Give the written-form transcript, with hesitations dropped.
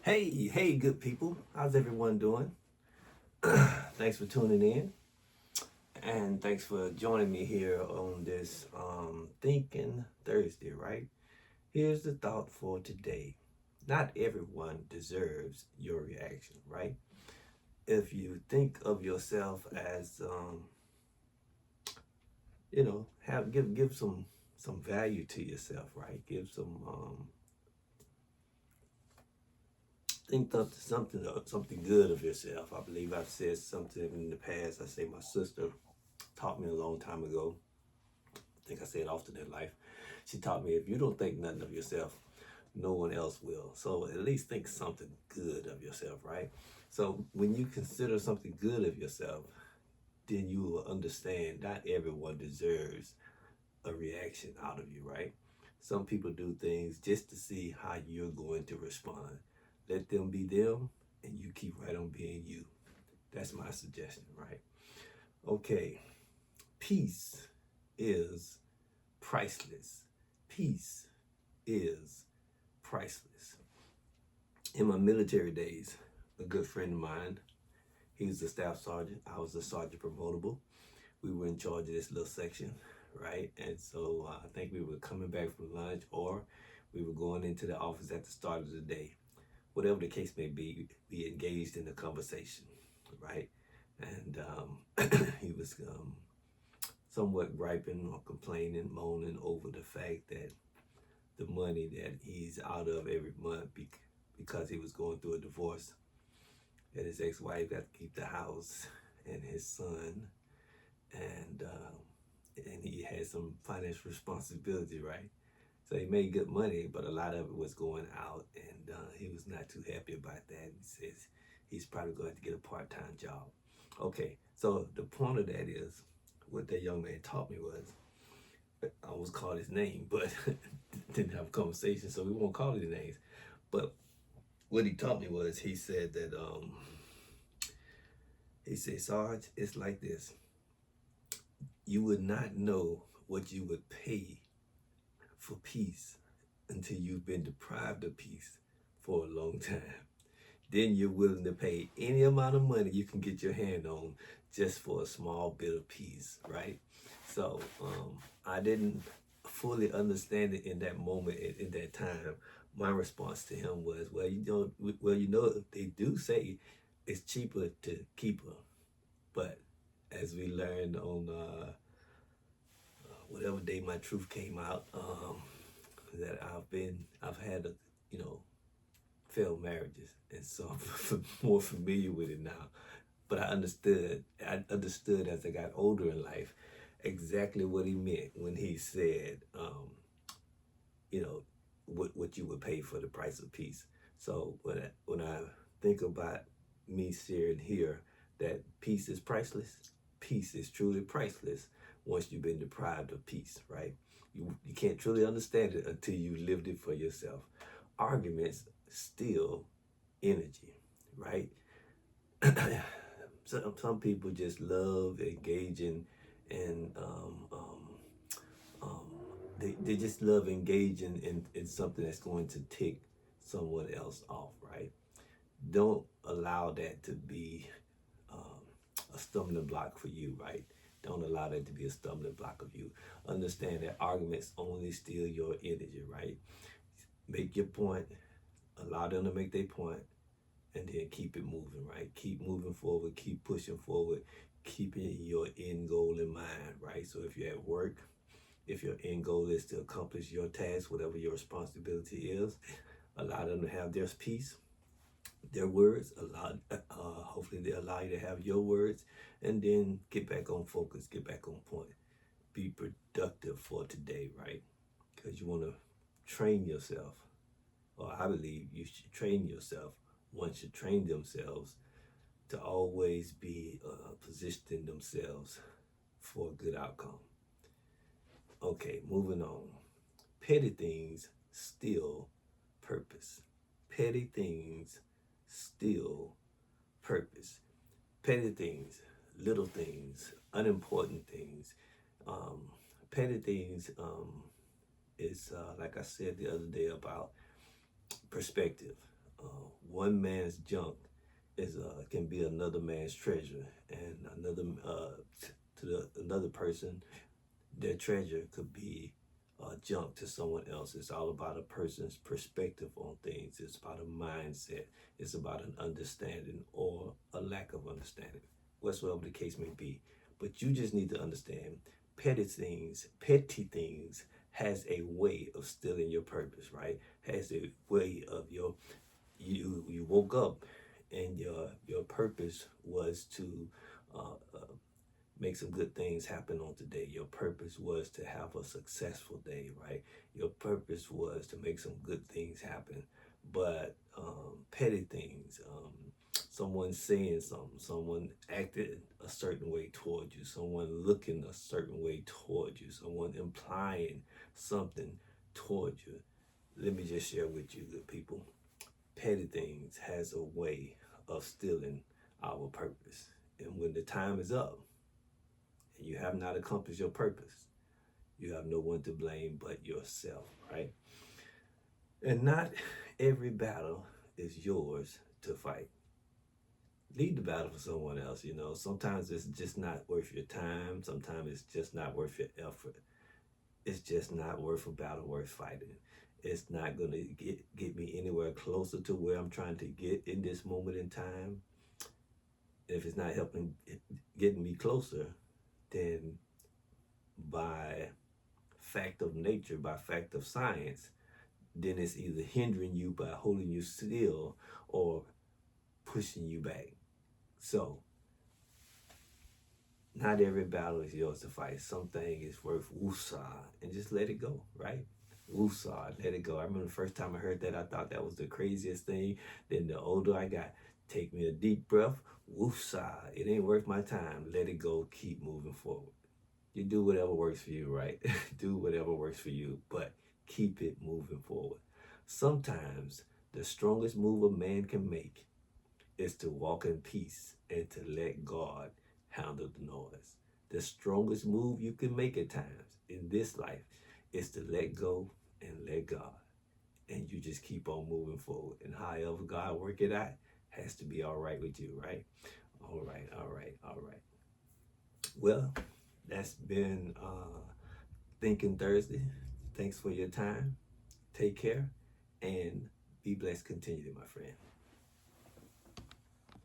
Hey, good people. How's everyone doing? Thanks for tuning in, and thanks for joining me here on this Thinking Thursday, right? Here's the thought for today. Not everyone deserves your reaction, right? If you think of yourself as have give some value to yourself, right? Give some think of something good of yourself. I believe I've said something in the past. I say my sister taught me a long time ago. I think I say it often in life. She taught me if you don't think nothing of yourself, no one else will. So at least think something good of yourself, right? So when you consider something good of yourself, then you will understand not everyone deserves a reaction out of you, right? Some people do things just to see how you're going to respond. Let them be them and you keep right on being you. That's my suggestion, right? Okay, peace is priceless. Peace is priceless. In my military days, a good friend of mine, he was a staff sergeant. I was a sergeant promotable. We were in charge of this little section, right? And so I think we were coming back from lunch or we were going into the office at the start of the day. Whatever the case may be, we engaged in the conversation, right? And he was somewhat griping or complaining, moaning over the fact that the money that he's out of every month because he was going through a divorce, and his ex-wife got to keep the house and his son, and he had some financial responsibility, right? So he made good money, but a lot of it was going out, and he was not too happy about that. He says he's probably going to get a part-time job. Okay, so the point of that is, what that young man taught me was, I almost called his name, but didn't have a conversation, so we won't call his names. But what he taught me was, he said, Sarge, it's like this. You would not know what you would pay for peace until you've been deprived of peace for a long time. Then you're willing to pay any amount of money you can get your hand on just for a small bit of peace, right? So I didn't fully understand it in that moment, in that time. My response to him was, they do say it's cheaper to keep her, but as we learned on whatever day my truth came out, that I've had failed marriages, and so I'm more familiar with it now. But I understood as I got older in life exactly what he meant when he said, what you would pay for the price of peace. So when I think about me sharing here that peace is priceless, peace is truly priceless once you've been deprived of peace, right? You can't truly understand it until you lived it for yourself. Arguments steal energy, right? Some people just love engaging in they just love engaging in something that's going to tick someone else off, right? Don't allow that to be a stumbling block for you, right? Don't allow that to be a stumbling block of you. Understand that arguments only steal your energy, right? Make your point, allow them to make their point, and then keep it moving, right? Keep moving forward, keep pushing forward, keeping your end goal in mind, right? So if you're at work, if your end goal is to accomplish your task, whatever your responsibility is, allow them to have their peace, their words, hopefully they allow you to have your words, and then get back on focus, get back on point. Be productive for today, right? Because you want to train yourself, or I believe you should train yourself. One should train themselves to always be positioning themselves for a good outcome. Okay, moving on. Petty things steal purpose. Petty things steal purpose. Petty things, little things, unimportant things. Petty things is like I said the other day about perspective. one man's junk is can be another man's treasure, and another person, their treasure could be junk to someone else. It's all about a person's perspective on things. It's about a mindset. It's about an understanding or a lack of understanding, whatsoever the case may be. But you just need to understand petty things has a way of stealing your purpose, right? Has a way of you woke up and your purpose was to uh, uh, make some good things happen on today. Your purpose was to have a successful day, right? Your purpose was to make some good things happen. But petty things, someone saying something, someone acted a certain way toward you, someone looking a certain way toward you, someone implying something toward you. Let me just share with you, good people. Petty things has a way of stealing our purpose. And when the time is up, and you have not accomplished your purpose, you have no one to blame but yourself, right? And not every battle is yours to fight. Leave the battle for someone else, you know. Sometimes it's just not worth your time. Sometimes it's just not worth your effort. It's just not worth a battle worth fighting. It's not going to get me anywhere closer to where I'm trying to get in this moment in time. If it's not helping getting me closer, then by fact of nature, by fact of science, then it's either hindering you by holding you still or pushing you back. So, not every battle is yours to fight. Something is worth woosah and just let it go, right? Woosah, let it go. I remember the first time I heard that, I thought that was the craziest thing. Then the older I got, take me a deep breath, woosah. It ain't worth my time. Let it go. Keep moving forward. You do whatever works for you, right? Do whatever works for you, but keep it moving forward. Sometimes the strongest move a man can make is to walk in peace and to let God handle the noise. The strongest move you can make at times in this life is to let go and let God. And you just keep on moving forward. And however God work it out has to be all right with you, right? All right, all right, all right. Well, that's been Thinking Thursday. Thanks for your time. Take care and be blessed continually, my friend.